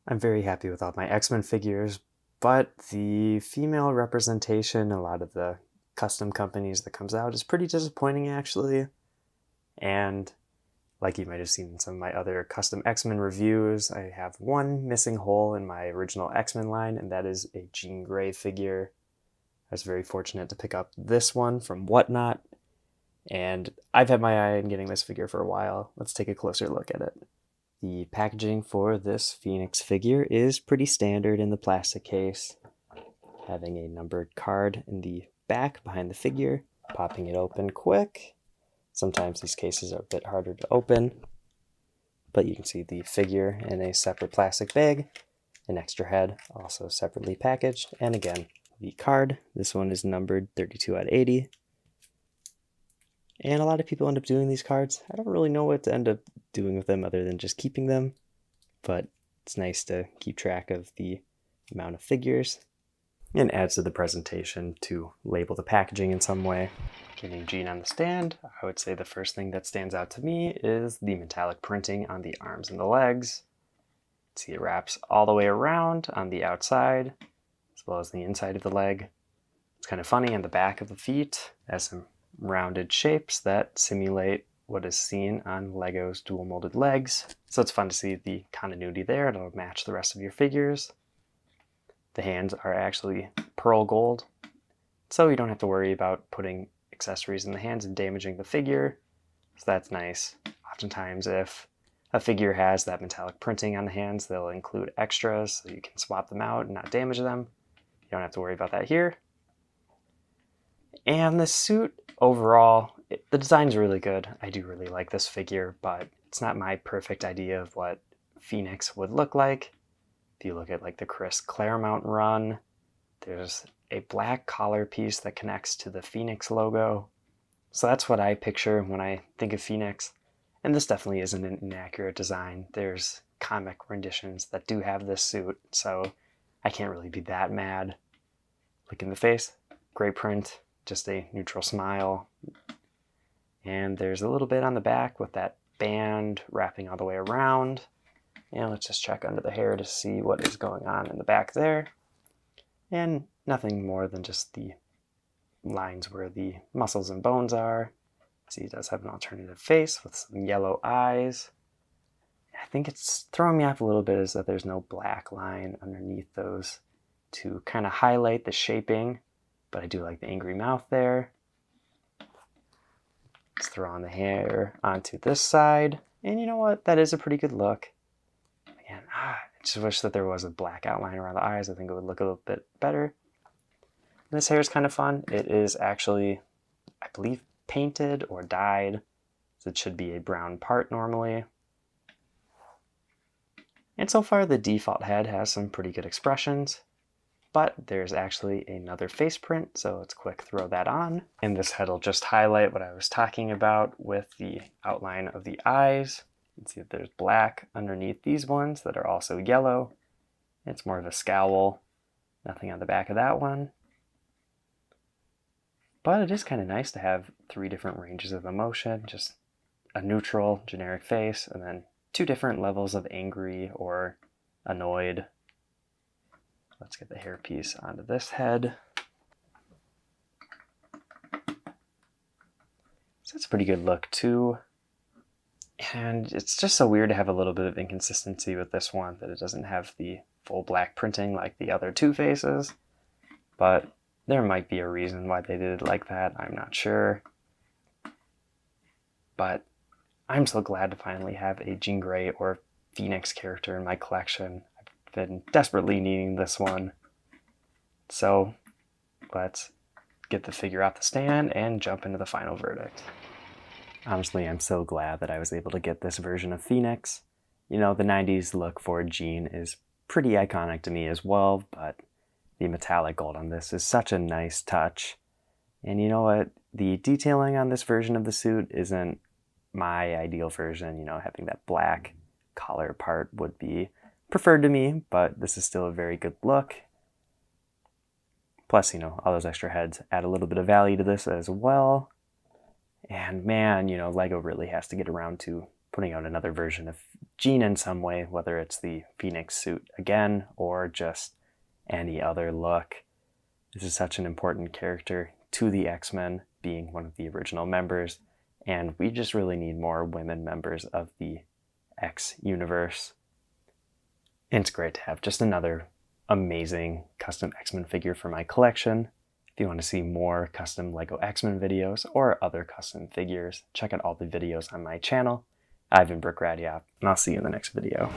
I'm very happy with all my X-Men figures, but the female representation, a lot of the custom companies that comes out is pretty disappointing actually. And like you might have seen in some of my other custom X-Men reviews, I have one missing hole in my original X-Men line, and that is a Jean Grey figure. I was very fortunate to pick up this one from Whatnot, and I've had my eye on getting this figure for a while. Let's take a closer look at it. The packaging for this Phoenix figure is pretty standard in the plastic case, having a numbered card in the back behind the figure, popping it open quick. Sometimes these cases are a bit harder to open, but you can see the figure in a separate plastic bag, an extra head also separately packaged, and again, the card. This one is numbered 32 out of 80. And a lot of people end up doing these cards. I don't really know what to end up doing with them other than just keeping them, but it's nice to keep track of the amount of figures and adds to the presentation to label the packaging in some way. Getting Jean on the stand, I would say the first thing that stands out to me is the metallic printing on the arms and the legs. See, it wraps all the way around on the outside as well as the inside of the leg. It's kind of funny on the back of the feet, has some rounded shapes that simulate what is seen on Lego's dual molded legs. So it's fun to see the continuity there. It'll match the rest of your figures. The hands are actually pearl gold, so you don't have to worry about putting accessories in the hands and damaging the figure. So that's nice. Oftentimes if a figure has that metallic printing on the hands, they'll include extras so you can swap them out and not damage them. You don't have to worry about that here. And the suit, overall, the design's really good. I do really like this figure, but it's not my perfect idea of what Phoenix would look like. If you look at like the Chris Claremont run, there's a black collar piece that connects to the Phoenix logo. So that's what I picture when I think of Phoenix. And this definitely isn't an inaccurate design. There's comic renditions that do have this suit, so I can't really be that mad. Look in the face, great print. Just a neutral smile. And there's a little bit on the back with that band wrapping all the way around. And let's just check under the hair to see what is going on in the back there. And nothing more than just the lines where the muscles and bones are. See, it does have an alternative face with some yellow eyes. I think it's throwing me off a little bit is that there's no black line underneath those to kind of highlight the shaping. But I do like the angry mouth there. Let's throw on the hair onto this side. And you know what? That is a pretty good look. Again, I just wish that there was a black outline around the eyes. I think it would look a little bit better. This hair is kind of fun. It is actually, I believe, painted or dyed. So it should be a brown part normally. And so far, the default head has some pretty good expressions. But there's actually another face print, so let's quick throw that on. And this head will just highlight what I was talking about with the outline of the eyes. You can see that there's black underneath these ones that are also yellow. It's more of a scowl. Nothing on the back of that one. But it is kind of nice to have 3 different ranges of emotion, just a neutral, generic face, and then 2 different levels of angry or annoyed. Let's get the hairpiece onto this head. So that's a pretty good look too. And it's just so weird to have a little bit of inconsistency with this one, that it doesn't have the full black printing like the other 2 faces. But there might be a reason why they did it like that, I'm not sure. But I'm so glad to finally have a Jean Grey or Phoenix character in my collection. Been desperately needing this one. So let's get the figure off the stand and jump into the final verdict. Honestly, I'm so glad that I was able to get this version of Phoenix. You know, the 90s look for Jean is pretty iconic to me as well, but the metallic gold on this is such a nice touch. And you know what? The detailing on this version of the suit isn't my ideal version. You know, having that black collar part would be preferred to me, but this is still a very good look. Plus, you know, all those extra heads add a little bit of value to this as well. And man, you know, Lego really has to get around to putting out another version of Jean in some way, whether it's the Phoenix suit again or just any other look. This is such an important character to the X-Men, being one of the original members, and we just really need more women members of the X universe. And it's great to have just another amazing custom X-Men figure for my collection. If you want to see more custom Lego X-Men videos or other custom figures, check out all the videos on my channel. I've been Brick Radyop, and I'll see you in the next video.